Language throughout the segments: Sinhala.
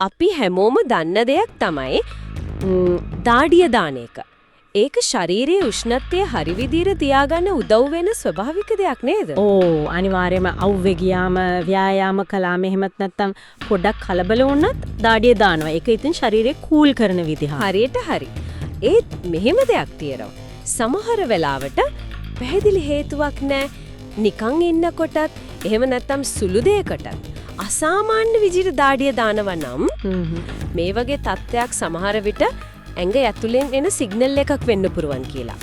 අපි හැමෝම දන්න දෙයක් තමයි දාඩිය දාන එක. ඒක ශරීරයේ උෂ්ණත්වය හරි විදිහට තියාගන්න උදව් වෙන ස්වභාවික දෙයක් නේද? ඕ අනිවාර්යයෙන්ම අවුවේ ගියාම ව්‍යායාම කළාම එහෙමත් නැත්නම් පොඩ්ඩක් කලබල වුණත් දාඩිය දානවා. ඒක ඉතින් ශරීරය කූල් කරන විදිහ. හරියට හරි. ඒත් මෙහෙම දෙයක් තියෙනවා. සමහර වෙලාවට පැහැදිලි හේතුවක් නැහැ. නිකන් ඉන්නකොටත් එහෙම නැත්නම් සුළු දෙයකටත් අසාමාන්‍ය විදිහට දාඩිය දානවා නම් මේ වගේ තත්ත්වයක් සමහර විට ඇඟ ඇතුලෙන් එන සිග්නල් එකක් වෙන්න පුරුවන් කියලා.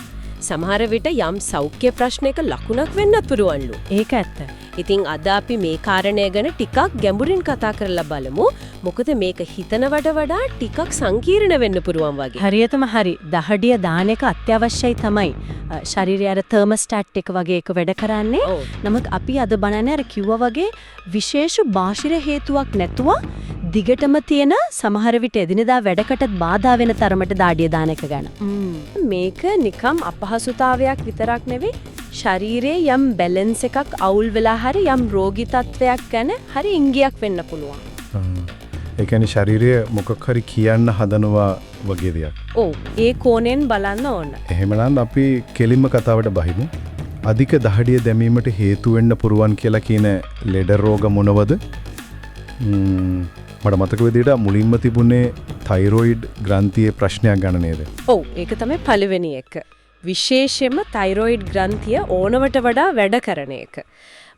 සමහර විට යම් සෞඛ්‍ය ප්‍රශ්නයක ලකුණක් වෙන්නත් පුරුවන්ලු. ඒක ඇත්ත. ඉතින් අද අපි මේ කාරණය ගැන ටිකක් ගැඹුරින් කතා කරලා බලමු. මොකද මේක හිතනවට වඩා ටිකක් සංකීර්ණ වෙන්න පුරුවන් වගේ. හරියටම හරි. දහඩිය දාන එක අත්‍යවශ්‍යයි තමයි. ශරීරයේ අර තර්මෝස්ටැට් එක වගේ එක වැඩ කරන්නේ. නමුත් අපි අද බලන්නේ අර කිව්වා වගේ විශේෂ බාහිර හේතුවක් නැතුව දිගටම තියෙන සමහර විට එදිනෙදා වැඩකටත් බාධා වෙන තරමට දාඩිය දාන එක ගැන. මේක නිකම් අපහසුතාවයක් විතරක් නෙවෙයි ශරීරයේ යම් බැලන්ස් එකක් අවුල් වෙලා හරි යම් රෝගී තත්වයක් ගැන හරි ඉංගියක් වෙන්න පුළුවන්. ඒ කියන්නේ ශරීරය මොකක් හරි කියන්න හදනවා වගේ දෙයක්. ඔව් ඒ කෝණයෙන් බලන්න ඕන. එහෙමනම් අපි කෙලින්ම කතාවට බහිමු. අධික දහඩිය දැමීමට හේතු වෙන්න පුරුවන් කියලා කියන ලෙඩ රෝග මොනවද? මට මතක විදිහට මුලින්ම තිබුණේ තයිරොයිඩ් ග්‍රන්ථියේ ප්‍රශ්නයක් ගන්න නේද? ඔව් ඒක තමයි පළවෙනි එක. විශේෂයෙන්ම තයිරොයිඩ් ග්‍රන්ථිය ඕනවට වඩා වැඩ කරන එක.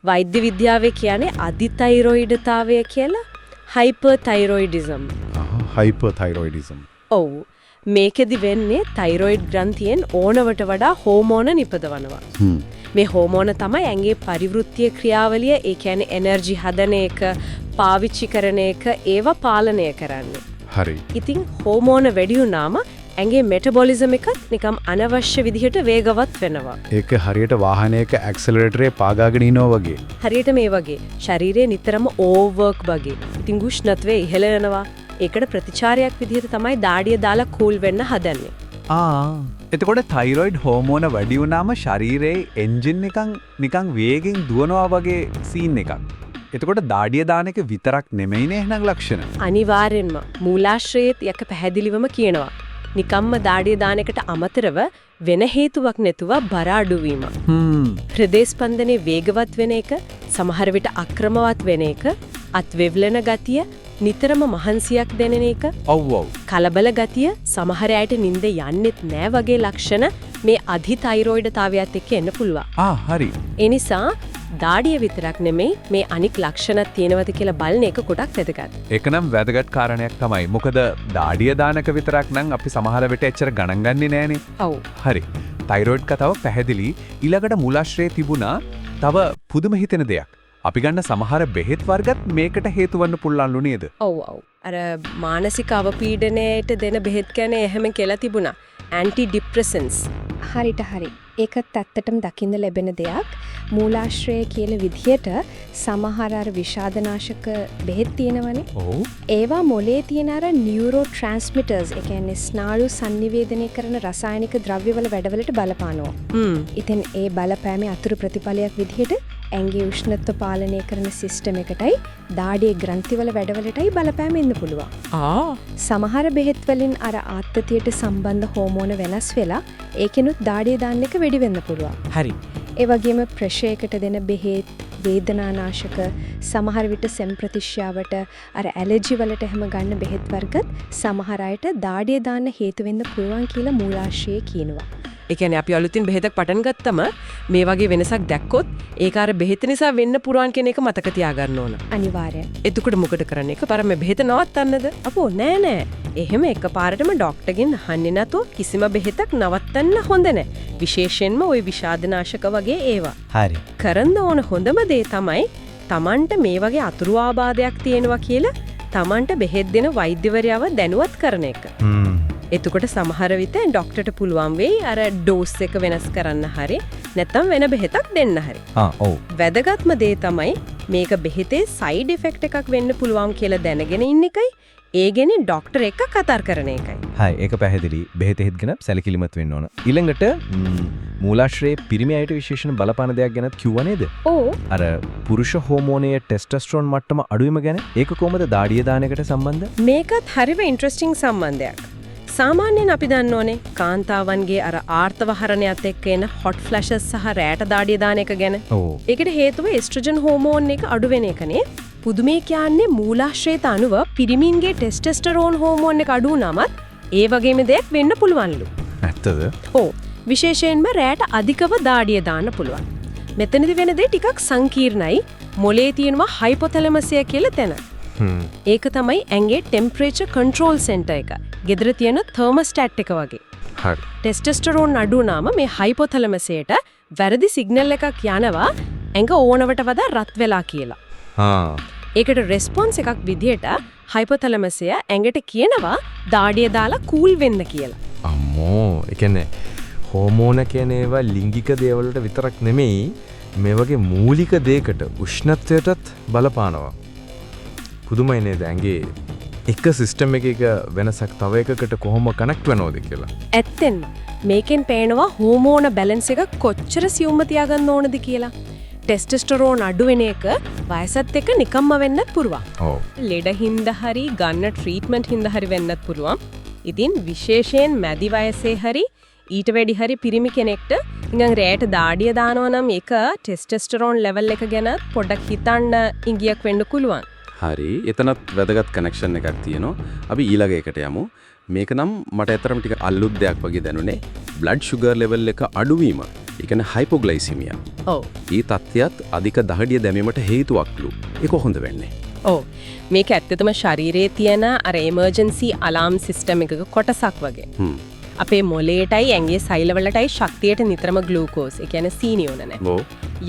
වෛද්‍ය විද්‍යාවේ කියන්නේ අධිතයිරොයිඩතාවය කියලා හයිපර්තයිරොයිඩිසම්. හයිපර්තයිරොයිඩිසම්. ඔව් මේකෙදි වෙන්නේ තයිරොයිඩ් ග්‍රන්ථියෙන් ඕනවට වඩා හෝමෝන නිපදවනවා. මේ හෝමෝන තමයි ඇඟේ පරිවෘත්තීය ක්‍රියාවලිය, ඒ කියන්නේ එනර්ජි හදන එක, පාවිච්චි කරන එක, ඒවා පාලනය කරන්නේ. හරි. ඉතින් හෝමෝන වැඩි වුණාම ඇඟේ මෙටබොලිසම් එකත් නිකම් අනවශ්‍ය විදිහට වේගවත් වෙනවා. ඒක හරියට වාහනයක ඇක්සලරේටරේ පාගාගෙන ඉනවා වගේ. හරියට මේ වගේ. ශරීරය නිතරම ඕවර්වර්ක් වගේ. ඉතින් උෂ්ණත්වය ඉහළ යනවා. ඒකට ප්‍රතිචාරයක් විදිහට තමයි දාඩිය දාලා කූල් වෙන්න හදන්නේ. එතකොට තයිරොයිඩ් හෝමෝන වැඩි වුණාම ශරීරයේ එන්ජින් නිකන් වේගෙන් දුවනවා වගේ සීන් එකක්. එතකොට දාඩිය දාන එක විතරක් නෙමෙයිනේ එහෙනම් ලක්ෂණ. අනිවාර්යෙන්ම මූලාශ්‍රයේත් යක පැහැදිලිවම කියනවා. නිකම්ම දාඩිය දාන එකට අමතරව වෙන හේතුවක් නැතුව බර අඩුවීම. හෘදය ස්පන්දනයේ වේගවත් වෙන එක, සමහර විට අක්‍රමවත් වෙන එක, අත් වෙව්ලන ගතිය, නිතරම මහන්සියක් දැනෙන එක, කලබල ගතිය, සමහර අයට නිින්ද යන්නෙත් නෑ වගේ ලක්ෂණ මේ අධිතයිරොයිඩතාවයත් එක්ක එන්න පුළුවන්. හරි. ඒ නිසා දාඩිය විතරක් නෙමෙයි මේ අනික් ලක්ෂණත් තියෙනවද කියලා බලන එක ගොඩක් වැදගත්. ඒක නම් වැදගත් කාරණයක් තමයි. මොකද දාඩිය දානක විතරක් නම් අපි සමහර විට එච්චර ගණන් ගන්නේ නෑනේ. ඔව්. හරි. තයිරොයිඩ් කතාව පැහැදිලි. ඊළඟට මූලාශ්‍රයේ තිබුණා තව පුදුම හිතෙන දෙයක්. අපි ගන්න සමහර බෙහෙත් වර්ගත් මේකට හේතු වෙන්න පුළුවන්ලු නේද? ඔව්. අර මානසික අවපීඩනයට දෙන බෙහෙත් ගැන එහෙම කියලා තිබුණා. ඇන්ටි ડિප්‍රෙසන්ස්. හරියට හරි. ඒකත් ඇත්තටම දකින්න ලැබෙන දෙයක්. මූලාශ්‍රය කියන විදිහට සමහර අර විෂාදනාශක බෙහෙත් තියෙනවනේ. ඔව්. ඒවා මොලේ තියෙන අර නියුරෝ ට්‍රාන්ස්මිටර්ස්, ඒ කියන්නේ ස්නායු සංනිවේදනය කරන රසායනික ද්‍රව්‍යවල වැඩවලට බලපානවා. ඉතින් ඒ බලපෑමේ අතුරු ප්‍රතිඵලයක් විදිහට ඇඟේ උෂ්ණත්ව පාලනය කරන සිස්ටම් එකටයි දාඩියේ ග්‍රන්ථිවල වැඩවලටයි බලපෑම එන්න පුළුවන්. සමහර බෙහෙත් වලින් අර ආත්මතියට සම්බන්ධ හෝමෝන වෙනස් වෙලා ඒකෙනුත් දාඩිය දාන්න එක වැඩි වෙන්න පුළුවන්. හරි. ඒ වගේම ප්‍රෙෂරයකට දෙන බෙහෙත්, වේදනානාශක, සමහර විට සෙම් ප්‍රතිශ්‍යාවට අර ඇලර්ජි වලට එහෙම ගන්න බෙහෙත් වර්ගත් සමහර අයට දාඩිය දාන්න හේතු වෙන්න පුළුවන් කියලා මූලාශ්‍රයේ කියනවා. ඒ කියන්නේ අපි අලුතින් බෙහෙතක් පටන් ගත්තම මේ වගේ වෙනසක් දැක්කොත් ඒක අර බෙහෙත නිසා වෙන්න පුරුවන් කියන එක මතක තියාගන්න ඕන. අනිවාර්යයෙන්. එතකොට මොකද කරන්නේ? එකපාරම මේ බෙහෙත නවත්තන්නද? අපෝ නෑ. එහෙම එකපාරටම ડોක්ටර්ගෙන් අහන්නේ නැතුව කිසිම බෙහෙතක් නවත්තන්න හොඳ නෑ. විශේෂයෙන්ම ওই විෂාදනාශක වගේ ඒවා. හරි. කරන්න ඕන හොඳම දේ තමයි Tamanට මේ වගේ අතුරු ආබාධයක් තියෙනවා කියලා Tamanට බෙහෙත් දෙන වෛද්‍යවරයාව දැනුවත් කරන එක. එතකොට සමහර විට ડોක්ටර්ට පුළුවන් වෙයි අර ඩෝස් එක වෙනස් කරන්න හරි නැත්නම් වෙන බෙහෙතක් දෙන්න හරි. ඔව්. වැදගත්ම දේ තමයි මේක බෙහෙතේ සයිඩ් ඉෆෙක්ට් එකක් වෙන්න පුළුවන් කියලා දැනගෙන ඉන්න එකයි ඒ ගැන ડોක්ටර් එක්ක කතා කරන එකයි. හයි ඒක පැහැදිලි. බෙහෙත හිටගෙන සැලකිලිමත් වෙන්න ඕන. ඊළඟට මූලාශ්‍රයේ පිරිමි අයට විශේෂණ බලපාන දෙයක් ගැන කිව්වා නේද? ඕ අර පුරුෂ හෝමෝනයේ ටෙස්ටොස්ටරෝන් මට්ටම අඩුවීම ගැන ඒක කොහොමද දාඩිය දානකට සම්බන්ධ? මේකත් හරිම ඉන්ට්‍රස්ටිං සම්බන්ධයක්. සාමාන්‍යයෙන් අපි දන්න ඕනේ කාන්තාවන්ගේ අර ආර්තවහරණයත් එක්ක එන හොට් ෆ්ලැෂස් සහ රෑට දාඩිය දාන එක ගැන. ඔව්. ඒකට හේතුව එස්ට්‍රජන් හෝමෝන් එක අඩු වෙන එකනේ. පුදුමේ කියන්නේ මූලාශ්‍රයට අනුව පිරිමින්ගේ ටෙස්ටෙස්ටරෝන් හෝමෝන් එක අඩු වුණාමත් ඒ වගේම දෙයක් වෙන්න පුළුවන්ලු. ඇත්තද? ඔව්. විශේෂයෙන්ම රෑට අධිකව දාඩිය දාන්න පුළුවන්. මෙතනදි වෙන දේ ටිකක් සංකීර්ණයි. මොලේ තියෙනවා හයිපොතැලමසය කියලා තැන. ඒක තමයි ඇඟේ ටෙම්පරේචර් කන්ට්‍රෝල් සෙන්ටර් එක. ගෙදර තියෙන තර්මෝස්ටැට් එක වගේ. හරි. ටෙස්ටෙස්ටරෝන් අඩු වුණාම මේ හයිපොතැලමසයට වැරදි සිග්නල් එකක් යනවා ඇඟ ඕනවට වඩා රත් වෙලා කියලා. ඒකට රෙස්පොන්ස් එකක් විදියට හයිපොතැලමසය ඇඟට කියනවා දාඩිය දාලා කූල් වෙන්න කියලා. අම්මෝ ඒ කියන්නේ හෝමෝන කියන ඒවා ලිංගික දේවල් වලට විතරක් නෙමෙයි මේ වගේ මූලික දෙයකට උෂ්ණත්වයටත් බලපානවා. පුදුමයි නේද ඇඟේ එක සිස්ටම් එකක වෙනසක් තව එකකට කොහොම කනෙක්ට් වෙනවද කියලා. ඇත්තෙන්ම මේකෙන් පේනවා හෝමෝන බැලන්ස් එක කොච්චර සියුම්ව තියාගන්න ඕනද කියලා. ටෙස්ටෙස්ටරෝන් අඩු වෙන එක වයසත් එක්ක නිකම්ම වෙන්නත් පුළුවන්. ඔව්. ලෙඩ හින්දා හරි ගන්න ට්‍රීට්මන්ට් හින්දා හරි වෙන්නත් පුළුවන්. ඉතින් විශේෂයෙන් මැදි වයසේ හරි ඊට වැඩි හරි පිරිමි කෙනෙක්ට නිකන් රැයට දාඩිය දානවා නම් ඒක ටෙස්ටෙස්ටරෝන් ලෙවල් එක ගැන පොඩ්ඩක් හිතන්න ඉඟියක් වෙන්න පුළුවන්. හරි. එතනත් වැදගත් කනෙක්ෂන් එකක් තියෙනවා. අපි ඊළඟ එකට යමු. මේක නම් මට ඇතරම ටික අල්ලුත් දෙයක් වගේ දැනුනේ. බ්ලඩ් ෂුගර් ලෙවල් එක අඩුවීම. ඒ කියන්නේ හයිපොග්ලයිසීමියා. ඔව්. ඊ තත්ත්වයක් අධික දහඩිය දැමීමට හේතුවක්ලු. ඒක කොහොමද වෙන්නේ? ඔව්. මේක ඇත්තටම ශරීරයේ තියෙන අර එමර්ජන්සි අලාම් සිස්ටම් එකක කොටසක් වගේ. අපේ මොලේටයි ඇඟේ සෛලවලටයි ශක්තියට නිතරම ග්ලූකෝස්, ඒ කියන්නේ සීනි ඕන නැහැ. ඔව්.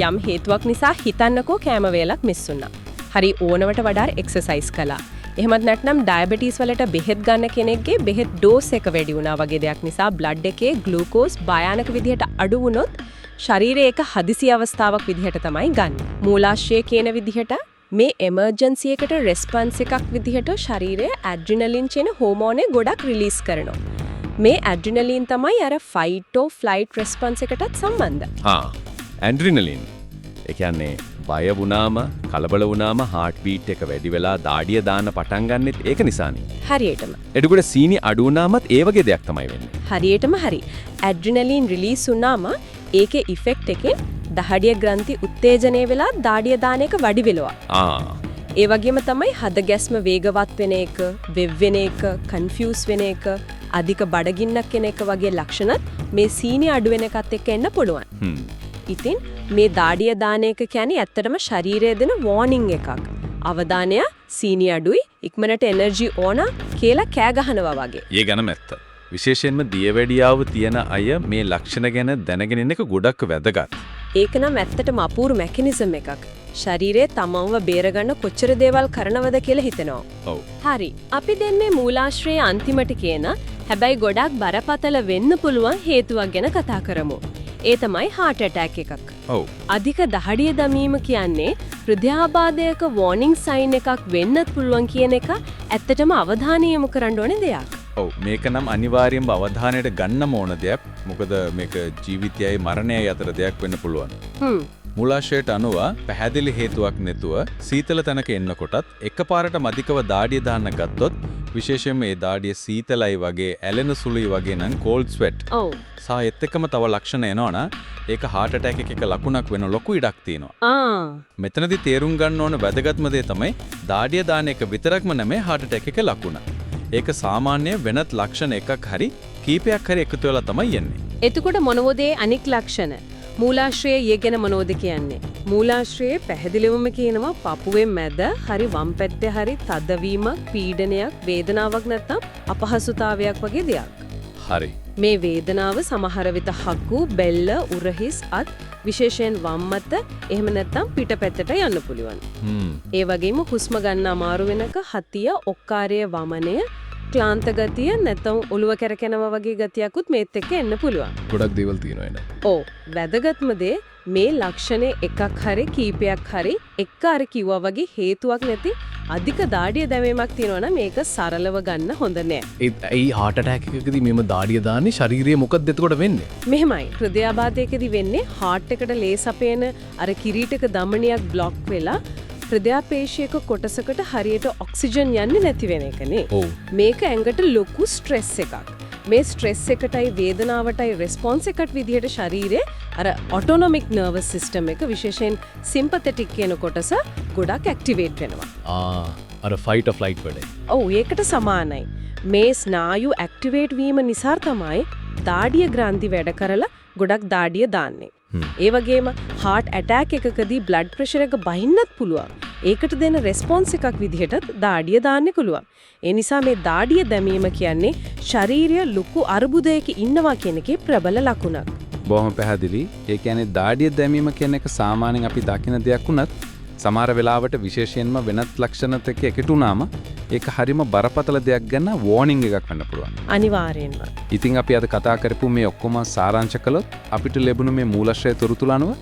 යම් හේතුවක් නිසා හිතන්නකෝ කෑම වේලක් මිස් වුණා. හරි ඕනවට වඩා එක්සර්සයිස් කළා. එහෙමත් නැත්නම් ඩයබටිස් වලට බෙහෙත් ගන්න කෙනෙක්ගේ බෙහෙත් ඩෝස් එක වැඩි වුණා වගේ දෙයක් නිසා බ්ලඩ් එකේ ග්ලූකෝස් භයානක විදිහට අඩු වුණොත් ශරීරයේ එක හදිසි අවස්ථාවක් විදිහට තමයි ගන්න. මූලාශ්‍රය කියන විදිහට මේ එමර්ජන්සි එකට රෙස්පොන්ස් එකක් විදිහට ශරීරය ඇඩ්‍රිනලින් කියන හෝමෝනේ ගොඩක් රිලීස් කරනවා. මේ ඇඩ්‍රිනලින් තමයි අර ෆයිට් ඔර් ෆ්ලයිට් රෙස්පොන්ස් එකටත් සම්බන්ධ. ඇඩ්‍රිනලින්. ඒ කියන්නේ බය වුණාම, කලබල වුණාම heart beat එක වැඩි වෙලා දාඩිය දාන්න පටන් ගන්නෙත් ඒක නිසානේ. හරියටම. එතකොට සීනි අඩු වුණාමත් ඒ වගේ දෙයක් තමයි වෙන්නේ. හරියටම හරි. ඇඩ්‍රිනලින් රිලීස් වුණාම ඒකේ ඉෆෙක්ට් එකෙන් දහඩිය ග්‍රන්ථි උත්තේජනය වෙලා දාඩිය දාන එක වැඩි වෙනවා. ඒ වගේම තමයි හද ගැස්ම වේගවත් වෙන එක, වෙව් වෙන එක, කන්ෆියුස් වෙන එක, අධික බඩගින්නක් කෙන එක වගේ ලක්ෂණත් මේ සීනි අඩු වෙන එකත් එක්ක එන්න පුළුවන්. ඉතින් මේ දාඩිය දාන එක කියන්නේ ඇත්තටම ශරීරයේ දෙන වෝනින් එකක්. අවධානය සීනි අඩුයි, ඉක්මනට එනර්ජි ඕන කියලා කෑ ගහනවා වගේ. ඒ ගැනම ඇත්ත. විශේෂයෙන්ම දියවැඩියාව තියෙන අය මේ ලක්ෂණ ගැන දැනගෙන ඉන්න එක ගොඩක් වැදගත්. ඒක නම් ඇත්තටම අපූර්ව මෙකනිසම් එකක්. ශරීරයේ තමන්ව බේරගන්න කොච්චර දේවල් කරනවද කියලා හිතෙනවා. ඔව්. හරි. අපි දැන් මේ මූලාශ්‍රයේ අන්තිමට කියන හැබැයි ගොඩක් බරපතල වෙන්න පුළුවන් හේතුවක් ගැන කතා කරමු. ඒ තමයි heart attack එකක්. ඔව්. අධික දහඩිය දමීම කියන්නේ හෘදයාබාධයක warning sign එකක් වෙන්නත් පුළුවන් කියන එක ඇත්තටම අවධානය යොමු කරන්න ඕනේ දෙයක්. ඔව් මේක නම් අනිවාර්යෙන්ම අවධානයට ගන්නම ඕන දෙයක්. මොකද මේක ජීවිතයයි මරණයයි අතර දෙයක් වෙන්න පුළුවන්. මූලාශ්‍රයට අනුව පැහැදිලි හේතුවක් නැතුව සීතල තැනක එන්නකොටත් එකපාරට අධිකව දාඩිය දාන්න ගත්තොත් විශේෂයෙන්ම ඒ දාඩිය සීතලයි වගේ ඇලෙන සුළුයි වගේ නම් cold sweat. ඔව්. සහ එත් එක්කම තව ලක්ෂණ එනවනම් ඒක heart attack එකක ලකුණක් වෙන ලොකු ඉඩක් තියෙනවා. මෙතනදී තේරුම් ගන්න ඕන වැදගත්ම දේ තමයි දාඩිය දාන එක විතරක්ම නෙමෙයි heart attack එක ලකුණ. ඒක සාමාන්‍ය වෙනත් ලක්ෂණ එකක් හරි කීපයක් හරි එකතු වෙලා තමයි යන්නේ. එතකොට මොනවද අනික් ලක්ෂණ? මූලාශ්‍රයේ යෙගෙන මොනවද කියන්නේ? මූලාශ්‍රයේ පැහැදිලිවම කියනවා පපුවේ මැද හරි වම් පැත්තේ හරි තදවීමක්, පීඩනයක්, වේදනාවක් නැත්තම් අපහසුතාවයක් වගේ දෙයක්. හරි. මේ වේදනාව සමහර විට හකු, බෙල්ල, උරහිස්, අත් විශේෂයෙන් වම් අත එහෙම නැත්තම් පිටපැත්තට යන්න පුළුවන්. ඒ වගේම හුස්ම ගන්න අමාරු වෙනක හතිය, ඔක්කාරය වමනය, ක්ලාන්ත ගතිය නැත්නම් ඔළුව කැරකෙනවා වගේ ගතියකුත් මේත් එක්ක එන්න පුළුවන්. ගොඩක් දේවල් තියෙනවා එන. ඔව් වැදගත්ම දේ මේ ලක්ෂණේ එකක් හරි කීපයක් හරි එක අර කිව්වා වගේ හේතුවක් නැති අධික දාඩිය දැමීමක් තියෙනවා නම් මේක සරලව ගන්න හොඳ නෑ. ඒ heart attack එකකදී මෙම දාඩිය දාන්නේ ශරීරයේ මොකක්ද එතකොට වෙන්නේ? මෙහෙමයි. හෘදයාබාධයකදී වෙන්නේ heart එකට ලේ සපයන අර කිරීටක දමනියක් બ્લોක් වෙලා හෘදයාපේශියක කොටසකට හරියට ඔක්සිජන් යන්නේ නැති වෙන එකනේ. ඔව්. මේක ඇඟට ලොකු ස්ට්‍රෙස් එකක්. මේ ස්ට්‍රෙස් එකටයි වේදනාවටයි රෙස්පොන්ස් එකක් විදිහට ශරීරයේ අර ඔටෝනොමික් නර්වස් සිස්ටම් එක විශේෂයෙන් සිම්පතටික් කියන කොටස ගොඩක් ඇක්ටිවේට් වෙනවා. අර fight or flight වලේ. ඔව් ඒකට සමානයි. මේ ස්නායු ඇක්ටිවේට් වීම නිසා තමයි දාඩිය ග්‍රන්ථි වැඩ කරලා ගොඩක් දාඩිය දාන්නේ. ඒ වගේම heart attack එකකදී blood pressure එක බහින්නත් පුළුවන්. ඒකට දෙන response එකක් විදිහටත් දාඩිය දාන්න පුළුවන්. ඒ නිසා මේ දාඩිය දැමීම කියන්නේ ශාරීරිය ලොකු අර්බුදයක ඉන්නවා කියන එකේ ප්‍රබල ලකුණක්. බොහොම පැහැදිලි. ඒ කියන්නේ දාඩිය දැමීම කියන එක සාමාන්‍යයෙන් අපි දකින දෙයක් වුණත් සමහර වෙලාවට විශේෂයෙන්ම වෙනත් ලක්ෂණත් එක්ක එකතු වුණාම ඒක හරිම බරපතල දෙයක් ගන්න වෝනින් එකක් වෙන්න පුළුවන්. අනිවාර්යෙන්ම. ඉතින් අපි අද කතා කරපු මේ ඔක්කොම සාරාංශ කළොත් අපිට ලැබුණ මේ මූලාශ්‍රය තොරතුරු අනුව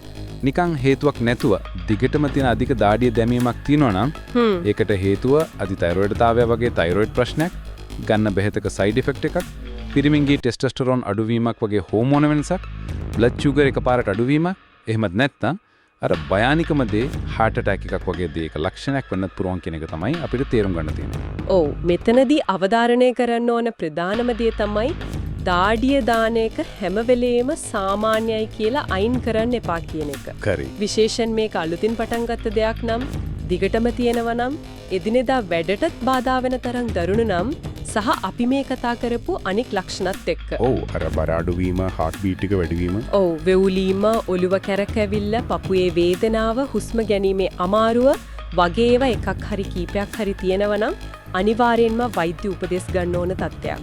නිකන් හේතුවක් නැතුව දිගටම තියෙන අධික දාඩිය දැමීමක් තියෙනවා නම් ඒකට හේතුව අධිතයිරොයිඩ්තාවය වගේ තයිරොයිඩ් ප්‍රශ්නයක්, ගන්න බෙහෙතක සයිඩ් ඉෆෙක්ට් එකක්, පිරිමින්ගේ ටෙස්ටොස්ටරෝන් අඩුවීමක් වගේ හෝමෝන වෙනසක්, බ්ලඩ් ෂුගර් එකපාරට අඩුවීමක්, එහෙමත් නැත්නම් අර භයානිකම දේ heart attack එකක් වගේ දේක ලක්ෂණයක් වෙන්නත් පුළුවන් කියන එක තමයි අපිට තේරුම් ගන්න තියෙන්නේ. ඔව් මෙතනදී අවධාරණය කරන්න ඕන ප්‍රධානම දේ තමයි දාඩිය දාන එක හැම වෙලේම සාමාන්‍යයි කියලා අයින් කරන්න එපා කියන එක. කරි. විශේෂයෙන් මේක අලුතින් පටන් ගත්ත දෙයක් නම් දිගටම තියෙනවා නම් එදිනෙදා වැඩටත් බාධා වෙන තරම් දරුණු නම් සහ අපි මේ කතා කරපු අනික් ලක්ෂණත් එක්ක. ඔව් අර බර අඩුවීම, heart beat එක වැඩිවීම. ඔව් වෙවුලීම, ඔළුව කැරකැවිල්ල, පපුවේ වේදනාව, හුස්ම ගැනීමේ අමාරුව වගේ ඒවා එකක් හරි කීපයක් හරි තියෙනවා නම් අනිවාර්යෙන්ම වෛද්‍ය උපදෙස් ගන්න ඕන තත්ත්වයක්.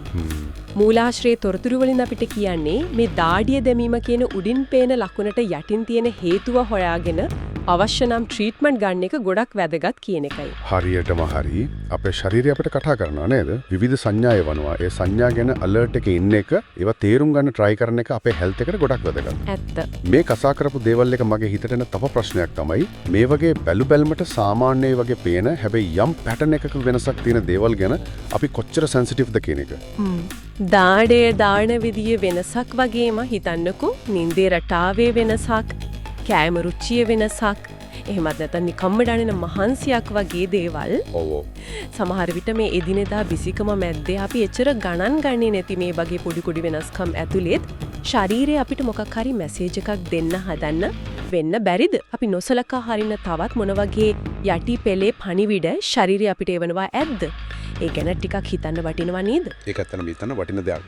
මූලාශ්‍රයේ තොරතුරු වලින් අපිට කියන්නේ මේ දාඩිය දැමීම කියන උඩින් පේන ලකුණට යටින් තියෙන හේතුව හොයාගෙන අවශ්‍ය නම් ට්‍රීට්මන්ට් ගන්න එක ගොඩක් වැදගත් කියන එකයි. හරියටම හරි. අපේ ශරීරය අපිට කතා කරනවා නේද? විවිධ සංඥා එවනවා. ඒ සංඥා ගැන alert එකේ ඉන්න එක, ඒවා තේරුම් ගන්න try කරන එක අපේ health එකට ගොඩක් වැදගත්. ඇත්ත. මේ කතා කරපු දේවල් එක මගේ හිතට එන තව ප්‍රශ්නයක් තමයි මේ වගේ බැලු බැලමට සාමාන්‍ය වගේ පේන හැබැයි යම් pattern එකක වෙනසක් තියෙන දේවල් ගැන අපි කොච්චර sensitive ද කියන එක. දාඩේ දාන විදිය වෙනසක් වගේම හිතන්නකෝ නින්දේ රටාවේ වෙනසක්, කෑම රුචිය වෙනසක්, එහෙමත් නැත්නම් නිකම්ම දැනෙන මහන්සියක් වගේ දේවල්. ඔව්. සමහර විට මේ එදිනෙදා විසිකම මැද්දේ අපි එච්චර ගණන් ගන්නේ නැති මේ වගේ පොඩි පොඩි වෙනස්කම් ඇතුළෙත් ශරීරය අපිට මොකක් හරි මැසේජ් එකක් දෙන්න හදන්න වෙන්න බැරිද? අපි නොසලකා හරින තවත් මොන වගේ යටි පෙළේ පණිවිඩ ශරීරය අපිට එවනවා ඇද්ද? ඒ ගැන ටිකක් හිතන්න වටිනවා නේද? ඒක ඇත්තටම හිතන්න වටින දෙයක්.